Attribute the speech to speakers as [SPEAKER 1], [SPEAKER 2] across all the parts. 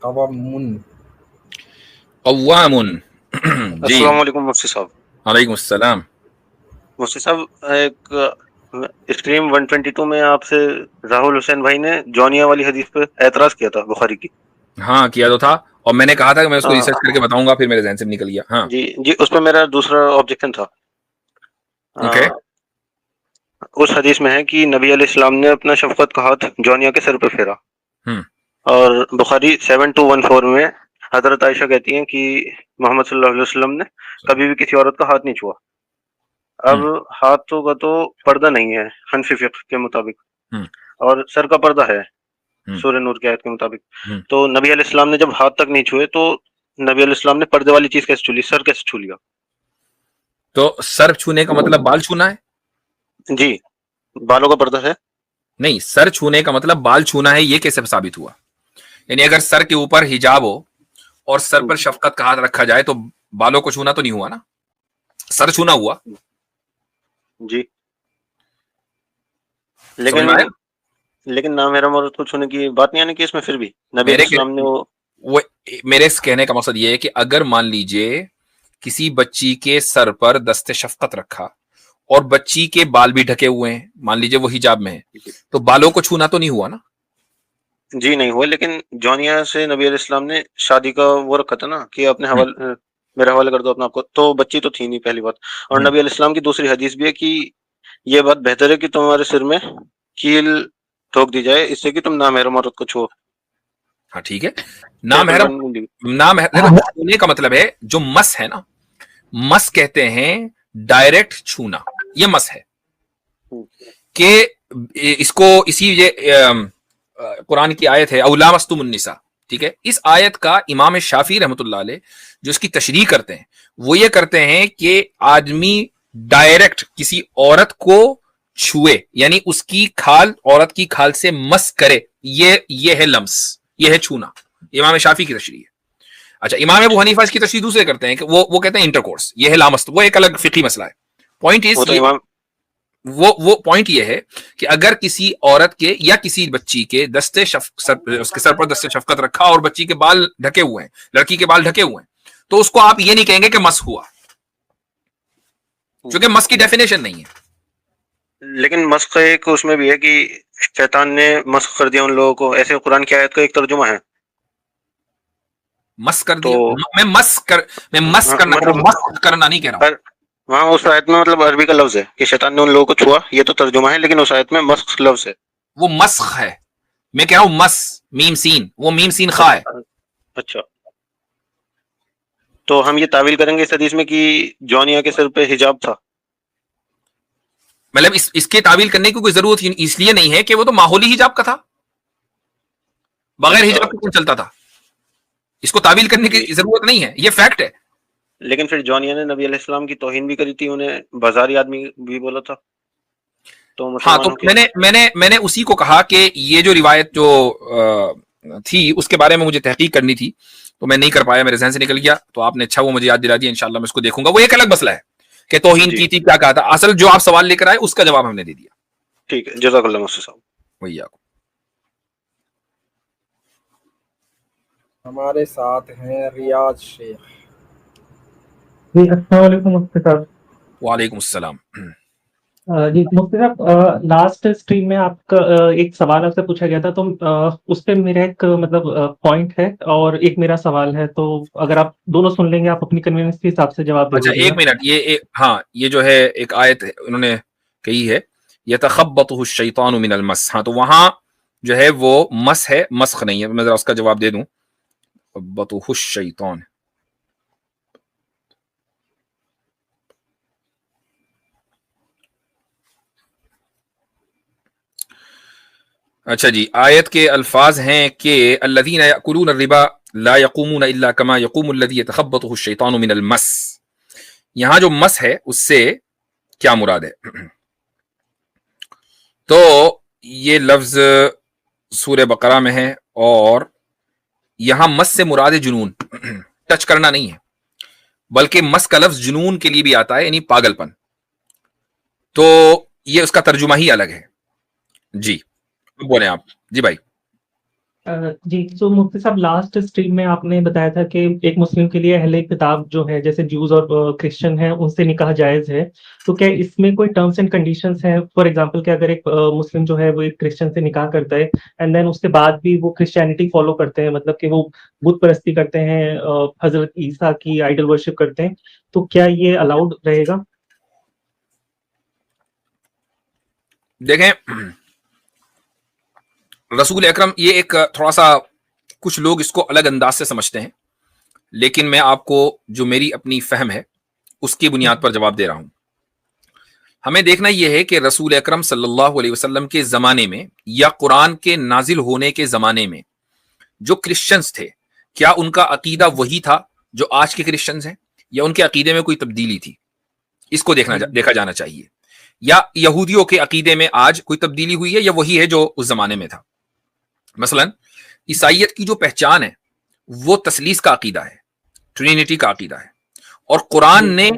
[SPEAKER 1] قوام
[SPEAKER 2] قوامن جی
[SPEAKER 3] السلام علیکم مفتی صاحب.
[SPEAKER 2] وعلیکم السلام.
[SPEAKER 3] مفتی صاحب ایک اسٹریم 122 میں آپ سے راہل حسین بھائی نے جونیا والی حدیث پہ اعتراض کیا تھا بخاری کی.
[SPEAKER 2] ہاں کیا تو تھا، اور میں نے کہا تھا کہ میں اس کو
[SPEAKER 3] ہاں،
[SPEAKER 2] ریسرچ کر کے بتاؤں گا، پھر میرے ذہن سے نکل گیا. ہاں
[SPEAKER 3] جی جی، اس پہ میرا دوسرا آبجیکشن تھا.
[SPEAKER 2] اوکے.
[SPEAKER 3] اس حدیث میں ہے کہ نبی علیہ السلام نے اپنا شفقت کا ہاتھ جونیا کے سر پہ پھیرا،
[SPEAKER 2] ہم
[SPEAKER 3] اور بخاری 7214 میں حضرت عائشہ کہتی ہیں کہ محمد صلی اللہ علیہ وسلم نے کبھی بھی کسی عورت کا ہاتھ نہیں چھوا. اب ہاتھوں کا تو پردہ نہیں ہے حنفی فقہ کے مطابق،
[SPEAKER 2] ہم
[SPEAKER 3] اور سر کا پردہ ہے
[SPEAKER 2] ہم
[SPEAKER 3] سورہ نور کی آیت کے مطابق.
[SPEAKER 2] ہم
[SPEAKER 3] تو نبی علیہ السلام نے جب ہاتھ تک نہیں چھوئے تو نبی علیہ السلام نے پردے والی چیز کیسے چھو لی، سر کیسے چھو لیا؟
[SPEAKER 2] تو سر چھونے کا مطلب بال چھونا ہے؟
[SPEAKER 3] جی، بالوں کا پردہ ہے.
[SPEAKER 2] نہیں، سر چھونے کا مطلب بال چھونا ہے، یہ کیسے ثابت ہوا؟ یعنی اگر سر کے اوپر حجاب ہو اور سر پر شفقت کا ہاتھ رکھا جائے تو بالوں کو چھونا تو نہیں ہوا نا، سر چھونا ہوا.
[SPEAKER 3] جی،
[SPEAKER 2] سمجھ میں آیا؟
[SPEAKER 3] لیکن نہ میرا مرد کو چھونے کی بات نہیں آنے کی اس میں. پھر بھی نبی علیہ السلام نے
[SPEAKER 2] وہ میرے کہنے کا مقصد یہ ہے کہ اگر مان لیجئے کسی بچی کے سر پر دست شفقت رکھا اور بچی کے بال بھی ڈھکے ہوئے ہیں، مان لیجئے وہ حجاب میں ہے، تو بالوں کو چھونا تو نہیں ہوا نا.
[SPEAKER 3] جی نہیں ہوا، لیکن جونیا سے نبی علیہ السلام نے شادی کا وہ رکھا تھا نا کہ اپنے حوالے میرے حوالے کر دو اپنا آپ کو، تو بچی تو تھی نہیں پہلی بات. اور نبی علیہ السلام کی دوسری حدیث بھی ہے کہ یہ بات بہتر ہے کہ تمہارے سر میں کیل ٹھوک دی جائے اس سے کہ تم نامحرم عورت کو چھو.
[SPEAKER 2] ہاں ٹھیک ہے، نامحرم چھونے کا مطلب ہے جو مس ہے نا، مس کہتے ہیں ڈائریکٹ چھونا، یہ مس ہے کہ اس کو اسی قرآن کی آیت ہے اولا مستم النساء، ٹھیک ہے. اس آیت کا امام شافعی رحمۃ اللہ علیہ جو اس کی تشریح کرتے ہیں وہ یہ کرتے ہیں کہ آدمی ڈائریکٹ کسی عورت کو چھوئے، یعنی اس کی کھال عورت کی کھال سے مس کرے، یہ ہے لمس، یہ ہے چھونا. امام شافعی کی تشریح ہے. اچھا، امام ابو حنیفہ اس کی تشریح دوسرے کرتے ہیں کہ وہ کہتے ہیں انٹرکورس، یہ ہے لامست، وہ ایک الگ فقہی مسئلہ ہے. پوائنٹ وہ پوائنٹ یہ ہے کہ اگر کسی عورت کے یا کسی بچی کے اس کے سر پر دست شفقت رکھا اور بچی کے بال ڈھکے ہوئے ہیں، لڑکی کے بال ڈھکے ہوئے ہیں، تو اس کو آپ یہ نہیں کہیں گے کہ مس ہوا، چونکہ مس کی ڈیفینیشن نہیں ہے.
[SPEAKER 3] لیکن مسخ ایک اس میں بھی ہے کہ شیطان نے مسخ کر دیا ان لوگوں کو، ایسے قرآن کی آیت کا ایک ترجمہ ہے.
[SPEAKER 2] مس کر دیا، میں مس کرنا نہیں کہہ رہا ہوں.
[SPEAKER 3] وہاں اس آیت میں مطلب عربی کا لفظ ہے کہ شیطان نے ان لوگوں کو چھوا، یہ تو ترجمہ ہے، لیکن اس آیت میں مسخ لفظ ہے.
[SPEAKER 2] وہ مسخ ہے، میں کہہ رہا ہوں مس میم سین، وہ میم سین خا ہے.
[SPEAKER 3] اچھا، تو ہم یہ تعویل کریں گے اس حدیث میں کہ جونیا کے سر پہ حجاب تھا؟
[SPEAKER 2] مطلب اس کے تعویل کرنے کی کوئی ضرورت اس لیے نہیں ہے کہ وہ تو ماحولی حجاب کا تھا، بغیر حجاب کے کون چلتا تھا، اس کو تعویل کرنے کی ضرورت نہیں ہے، یہ فیکٹ ہے.
[SPEAKER 3] لیکن پھر جونیا نے نبی علیہ السلام کی توہین بھی کری تھی، انہیں بازاری آدمی بھی بولا تھا.
[SPEAKER 2] ہاں، تو میں نے اسی کو کہا کہ یہ جو روایت جو تھی اس کے بارے میں مجھے تحقیق کرنی تھی تو میں نہیں کر پایا، میرے ذہن سے نکل گیا. تو آپ نے اچھا وہ مجھے یاد دلا دیا، انشاءاللہ میں اس کو دیکھوں گا. وہ ایک الگ مسئلہ ہے کہ توہین کی تھی، کیا کہا تھا. اصل جو آپ سوال لے کر آئے اس کا جواب ہم نے دے دیا.
[SPEAKER 3] ٹھیک ہے، جزاک اللہ مفتی صاحب.
[SPEAKER 2] وہی آپ
[SPEAKER 1] ہمارے ساتھ ہیں ریاض شیخ.
[SPEAKER 4] جی السلام علیکم مفتی صاحب.
[SPEAKER 2] وعلیکم السلام.
[SPEAKER 4] جی مفتی صاحب، لاسٹ اسٹریم میں آپ کا ایک سوال آپ سے پوچھا گیا تھا، تو اس پہ میرا ایک مطلب پوائنٹ ہے اور ایک میرا سوال ہے، تو اگر آپ دونوں سن لیں گے آپ اپنی کنوینس کے حساب سے جواب دے
[SPEAKER 2] اچھا
[SPEAKER 4] دیجیے گا.
[SPEAKER 2] ایک منٹ، ہاں یہ جو ہے ایک آیت انہوں نے کہی ہے یتخبطہ الشیطان من المس، ہاں تو وہاں جو ہے وہ مس ہے، مسخ نہیں ہے. میں ذرا اس کا جواب دے دوں. خبطہ الشیطان، اچھا جی، آیت کے الفاظ ہیں کہ الذین یأکلون الربا لا یقومون الا کما یقوم الذی یتخبطہ الشیطان من المس. یہاں جو مس ہے اس سے کیا مراد ہے؟ تو یہ لفظ سورہ بقرہ میں ہے، اور یہاں مس سے مراد جنون، ٹچ کرنا نہیں ہے، بلکہ مس کا لفظ جنون کے لیے بھی آتا ہے، یعنی پاگل پن. تو یہ اس کا ترجمہ ہی الگ ہے. جی بولیں آپ. جی بھائی.
[SPEAKER 4] جی تو مفتی صاحب لاسٹ اسٹریم میں آپ نے بتایا تھا کہ ایک مسلم کے لیے اہل کتاب جو ہے جیسے جوز اور کرسچن ہیں ان سے نکاح جائز ہے، تو کیا اس میں کوئی ٹرمس اینڈ کنڈیشنز ہیں؟ فار ایگزامپل کہ اگر ایک مسلم جو ہے وہ ایک کرسچن سے نکاح کرتا ہے اینڈ دین اس کے بعد بھی وہ کرسچینٹی فالو کرتے ہیں، مطلب کہ وہ بت پرستی کرتے ہیں، حضرت عیسیٰ کی آئیڈل ورشپ کرتے ہیں، تو کیا یہ الاؤڈ رہے گا؟
[SPEAKER 2] دیکھیں رسول اکرم، یہ ایک تھوڑا سا کچھ لوگ اس کو الگ انداز سے سمجھتے ہیں، لیکن میں آپ کو جو میری اپنی فہم ہے اس کی بنیاد پر جواب دے رہا ہوں۔ ہمیں دیکھنا یہ ہے کہ رسول اکرم صلی اللہ علیہ وسلم کے زمانے میں یا قرآن کے نازل ہونے کے زمانے میں جو کرسچنز تھے، کیا ان کا عقیدہ وہی تھا جو آج کے کرسچنز ہیں، یا ان کے عقیدے میں کوئی تبدیلی تھی؟ اس کو دیکھا جانا چاہیے۔ یا یہودیوں کے عقیدے میں آج کوئی تبدیلی ہوئی ہے یا وہی ہے جو اس زمانے میں تھا؟ مثلا عیسائیت کی جو پہچان ہے وہ تثلیث کا عقیدہ ہے، ٹرینٹی کا عقیدہ ہے، اور قرآن نے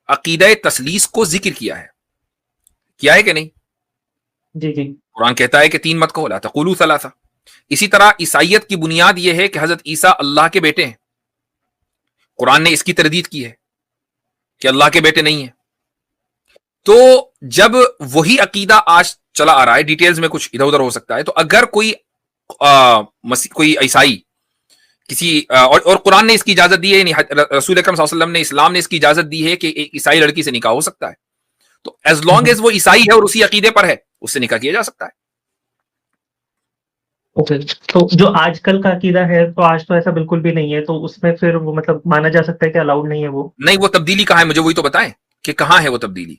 [SPEAKER 2] عقیدہ تثلیث کو ذکر کیا ہے کہ نہیں؟
[SPEAKER 4] جی جی،
[SPEAKER 2] قرآن کہتا ہے کہ تین مت کہو، لا تقولوا ثلاثہ۔ اسی طرح عیسائیت کی بنیاد یہ ہے کہ حضرت عیسیٰ اللہ کے بیٹے ہیں، قرآن نے اس کی تردید کی ہے کہ اللہ کے بیٹے نہیں ہیں۔ تو جب وہی عقیدہ آج چلا آ رہا ہے، ڈیٹیلز میں کچھ ادھر ادھر ہو سکتا ہے، تو اگر کوئی عیسائی کسی اور قرآن نے اس کی اجازت دی ہے، یعنی رسول اکرم صلی اللہ علیہ وسلم نے، اسلام نے اس کی اجازت دی ہے کہ ایک عیسائی لڑکی سے نکاح ہو سکتا ہے، تو ایز لانگ ایز وہ عیسائی ہے اور اسی عقیدے پر ہے، اس سے نکاح کیا جا سکتا ہے۔
[SPEAKER 4] اوکے، تو جو آج کل کا عقیدہ ہے تو آج تو ایسا بالکل بھی نہیں ہے، تو اس میں پھر وہ مطلب مانا جا سکتا ہے کہ الاؤڈ نہیں ہے وہ؟
[SPEAKER 2] نہیں، وہ تبدیلی کہاں ہے؟ مجھے وہی تو بتائیں کہ کہاں ہے وہ تبدیلی۔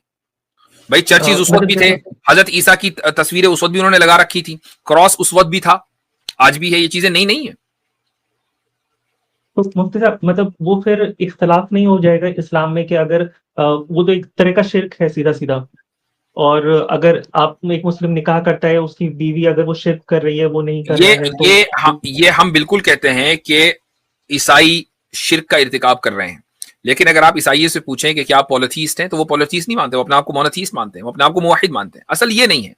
[SPEAKER 2] بھائی چرچز اس وقت بھی تھے، حضرت عیسیٰ کی تصویریں اس وقت بھی انہوں نے لگا رکھی تھی، کراس اس وقت بھی تھا، آج بھی ہے، یہ چیزیں نہیں ہیں۔
[SPEAKER 4] تو مفتی صاحب مطلب وہ پھر اختلاف نہیں ہو جائے گا اسلام میں کہ اگر وہ تو ایک طرح کا شرک ہے سیدھا سیدھا، اور اگر آپ ایک مسلم نکاح کرتا ہے، اس کی بیوی اگر وہ شرک کر رہی ہے، وہ نہیں کر رہا ہے،
[SPEAKER 2] یہ ہم بالکل کہتے ہیں کہ عیسائی شرک کا ارتکاب کر رہے ہیں، لیکن اگر آپ عیسائی سے پوچھیں کہ کیا آپ پولیتھیسٹ ہیں، تو وہ پولیتھیسٹ نہیں مانتے، وہ اپنے آپ کو مونوتھیسٹ مانتے ہیں، وہ اپنے آپ کو موحد مانتے ہیں۔ اصل یہ نہیں ہے،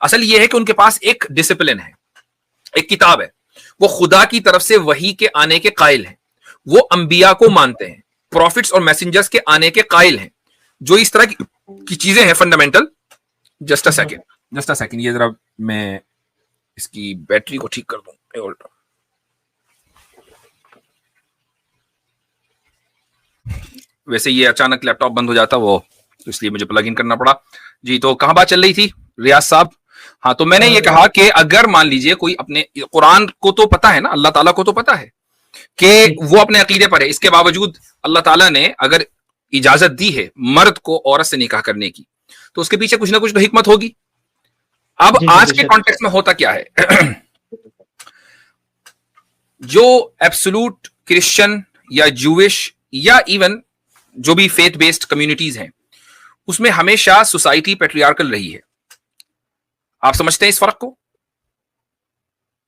[SPEAKER 2] اصل یہ ہے کہ ان کے پاس ایک ڈسپلن ہے، ایک کتاب ہے، وہ خدا کی طرف سے وحی کے آنے کے قائل ہیں، وہ انبیاء کو مانتے ہیں، پروفٹس اور میسنجرز کے آنے کے قائل ہیں، جو اس طرح کی چیزیں ہیں فنڈامنٹل۔ جسٹ اے سیکنڈ، یہ ذرا میں اس کی بیٹری کو ٹھیک کر دوں۔ ویسے یہ اچانک لیپ ٹاپ بند ہو جاتا وہ، تو اس لیے مجھے پلگ ان کرنا پڑا۔ جی تو کہاں بات چل رہی تھی ریاض صاحب؟ ہاں، تو میں نے یہ کہا کہ اگر مان لیجئے کوئی اپنے قرآن کو تو پتا ہے نا، اللہ تعالیٰ کو تو پتا ہے کہ وہ اپنے عقیدے پر ہے، اس کے باوجود اللہ تعالیٰ نے اگر اجازت دی ہے مرد کو عورت سے نکاح کرنے کی، تو اس کے پیچھے کچھ نہ کچھ تو حکمت ہوگی۔ اب آج کے کانٹیکسٹ میں ہوتا کیا ہے، جو ایبسولوٹ کرسچن یا جوش یا ایون جو بھی فیتھ بیسڈ کمیونٹیز ہیں، اس میں ہمیشہ سوسائٹی پیٹریارکل رہی ہے۔ آپ سمجھتے ہیں اس فرق کو؟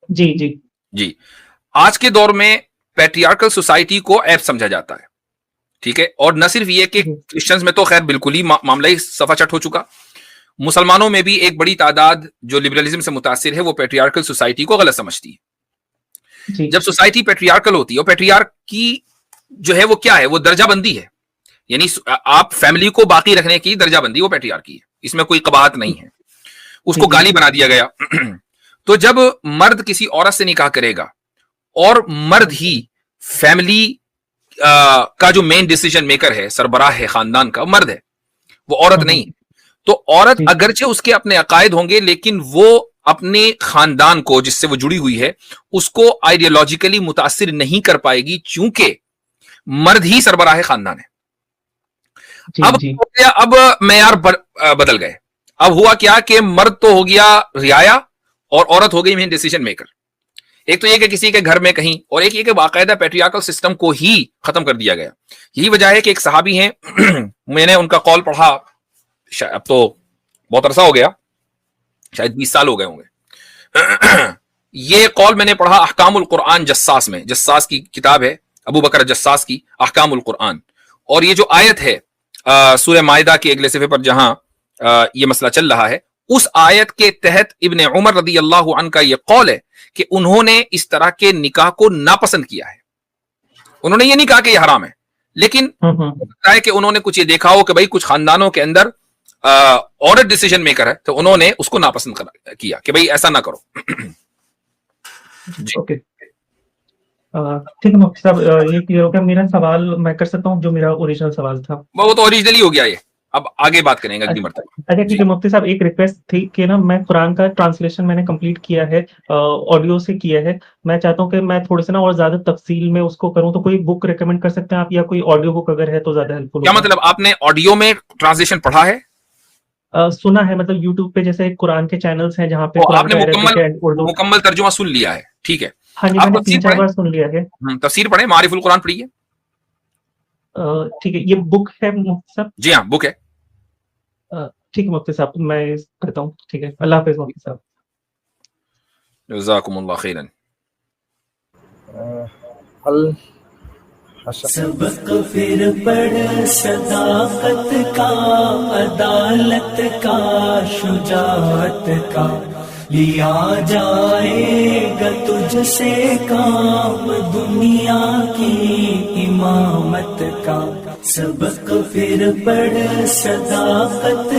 [SPEAKER 4] جی جی
[SPEAKER 2] جی، آج کے دور میں پیٹریارکل سوسائٹی کو عیب سمجھا جاتا ہے، ٹھیک ہے، اور نہ صرف یہ کہ کرسچنز میں تو خیر بالکل ہی معاملہ ہی صفا چٹ ہو چکا، مسلمانوں میں بھی ایک بڑی تعداد جو لبرلزم سے متاثر ہے وہ پیٹریارکل سوسائٹی کو غلط سمجھتی ہے۔ جب سوسائٹی پیٹریارکل ہوتی ہے، اور پیٹریارک کی جو ہے وہ کیا ہے، وہ درجہ بندی ہے، یعنی آپ فیملی کو باقی رکھنے کی درجہ بندی، وہ پیٹریارکی ہے، اس میں کوئی قباحت نہیں ہے، اس کو گالی بنا دیا گیا۔ تو جب مرد کسی عورت سے نکاح کرے گا اور مرد ہی فیملی کا جو مین ڈیسیجن میکر ہے، سربراہ ہے خاندان کا، مرد ہے، وہ عورت نہیں، تو عورت اگرچہ اس کے اپنے عقائد ہوں گے، لیکن وہ اپنے خاندان کو جس سے وہ جڑی ہوئی ہے اس کو آئیڈیالوجیکلی متاثر نہیں کر پائے گی، چونکہ مرد ہی سربراہ خاندان ہے۔ اب معیار بدل گئے، اب ہوا کیا کہ مرد تو ہو گیا رعایا اور عورت ہو گئی مین ڈیسیجن میکر۔ ایک تو یہ کہ کسی کے گھر میں کہیں، اور ایک یہ کہ باقاعدہ پیٹریارکل سسٹم کو ہی ختم کر دیا گیا۔ یہی وجہ ہے کہ ایک صحابی ہیں، میں نے ان کا قول پڑھا، اب تو بہت عرصہ ہو گیا، شاید 20 سال ہو گئے ہوں گے۔ یہ قول میں نے پڑھا احکام القرآن جساس میں، جساس کی کتاب ہے، ابو بکر جساس کی احکام القرآن، اور یہ جو آیت ہے سورہ مائدہ کے اگلے صفحے پر جہاں یہ مسئلہ چل رہا ہے، اس آیت کے تحت ابن عمر رضی اللہ عنہ کا یہ قول ہے کہ انہوں نے اس طرح کے نکاح کو ناپسند کیا ہے. انہوں نے یہ نہیں کہا کہ یہ حرام ہے, لیکن لگتا ہے کہ انہوں نے کچھ یہ دیکھا ہو کہ بھائی کچھ خاندانوں کے اندر عورت ڈیسیجن میکر ہے, تو انہوں نے اس کو ناپسند کیا کہ بھائی ایسا نہ کرو.
[SPEAKER 4] اوکے ٹھیک ہے مفتی صاحب, یہ کلیئر ہو گیا. میرا سوال میں کر سکتا ہوں جو میرا اوریجنل سوال تھا؟
[SPEAKER 2] وہ تو اوریجنلی ہو گیا, یہ اب آگے بات کریں گے اگلی مرتبہ.
[SPEAKER 4] اچھا ٹھیک ہے مفتی صاحب, ایک ریکویسٹ تھی کہ نا میں قرآن کا ٹرانسلیشن میں نے کمپلیٹ کیا ہے, آڈیو سے کیا ہے. میں چاہتا ہوں کہ میں تھوڑے سے نا اور زیادہ تفصیل میں اس کو کروں, تو کوئی بک ریکمینڈ کر سکتے ہیں آپ, یا کوئی آڈیو بک اگر ہے تو زیادہ ہیلپ فل.
[SPEAKER 2] کیا مطلب آپ نے آڈیو میں ٹرانسلیشن پڑھا ہے؟
[SPEAKER 4] سنا ہے, مطلب یوٹیوب پہ جیسے قرآن کے چینلز ہیں جہاں پہ
[SPEAKER 2] آپ نے مکمل ترجمہ سن لیا ہے, ٹھیک ہے.
[SPEAKER 4] ہاں جی, میں نے 3-4 بار سن لیا ہے.
[SPEAKER 2] تفسیر پڑھیں, معارف القرآن پڑھیے.
[SPEAKER 4] ٹھیک ہے, یہ بک ہے مفتی صاحب؟
[SPEAKER 2] جی ہاں بک ہے.
[SPEAKER 4] ٹھیک ہے مفتی صاحب, میں کرتا ہوں. ٹھیک ہے, اللہ حافظ مفتی صاحب.
[SPEAKER 2] جزاکم اللہ خیرا.
[SPEAKER 5] سبق پھر پڑھ صداقت کا, عدالت کا, شجاعت کا, لیا جائے گا تجھ سے کام دنیا کی امامت کا. سبق پھر پڑھ صداقت